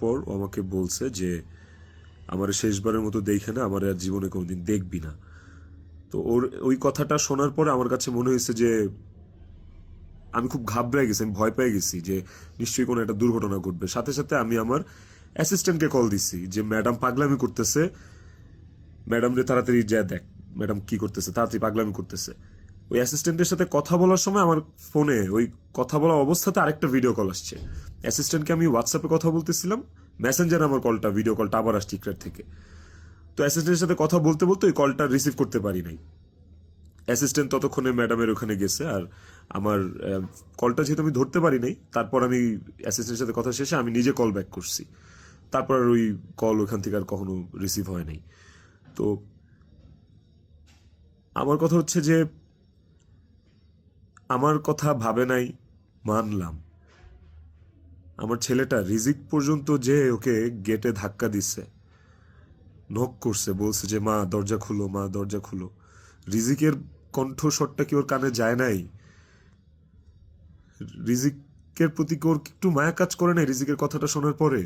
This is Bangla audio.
পর ও আমাকে বলছে যে আমার শেষবারের মতো দেখে না, আমার আর জীবনে কোনোদিন দেখবি না। তো ওর ওই কথাটা শোনার পরে আমার কাছে মনে হয়েছে যে আমি খুব ঘাবড়ে গেছি, আমি ভয় পেয়ে গেছি যে নিশ্চয়ই কোনো একটা দুর্ঘটনা ঘটবে। সাথে সাথে আমি আমার অ্যাসিস্ট্যান্টকে কল দিছি যে ম্যাডাম পাগলামি করতেছে, ম্যাডাম রে তাড়াতাড়ি যা দেখ ম্যাডাম কি করতেছে, তাড়াতাড়ি পাগলামি করতেছে। ওই অ্যাসিস্ট্যান্টের সাথে কথা বলার সময় আমার ফোনে ওই কথা বলা অবস্থাতে আরেকটা ভিডিও কল আসছে। অ্যাসিস্ট্যান্টকে আমি হোয়াটসঅ্যাপে কথা বলতেছিলাম, মেসেঞ্জারে আমার কলটা, ভিডিও কলটা আবার আসছে ইকরার থেকে। তো অ্যাসিস্ট্যান্টের সাথে কথা বলতে বলতে ওই কলটা রিসিভ করতে পারি নাই। অ্যাসিস্ট্যান্ট ততক্ষণে ম্যাডামের ওখানে গেছে, আর আমার কলটা যেহেতু আমি ধরতে পারি নাই, তারপর আমি অ্যাসিস্ট্যান্টের সাথে কথা শেষে আমি নিজে কল ব্যাক করছি। তারপর আর ওই কল ওখান থেকে আর কখনো রিসিভ হয় নাই। তো আমার কথা হচ্ছে যে আমার কথা ভাবে নাই, মানলাম। আমার ছেলেটা রিজিক পর্যন্ত যে ওকে গেটে ধাক্কা দিচ্ছে, নক করছে, বলছে যে মা দরজা খুলো, মা দরজা খুলো। রিজিকের কণ্ঠস্বরটা কি ওর কানে যায় নাই? রিজিকের প্রতি কি ওর একটু মায়া কাজ করে নাই রিজিকের কথাটা শোনার পরে?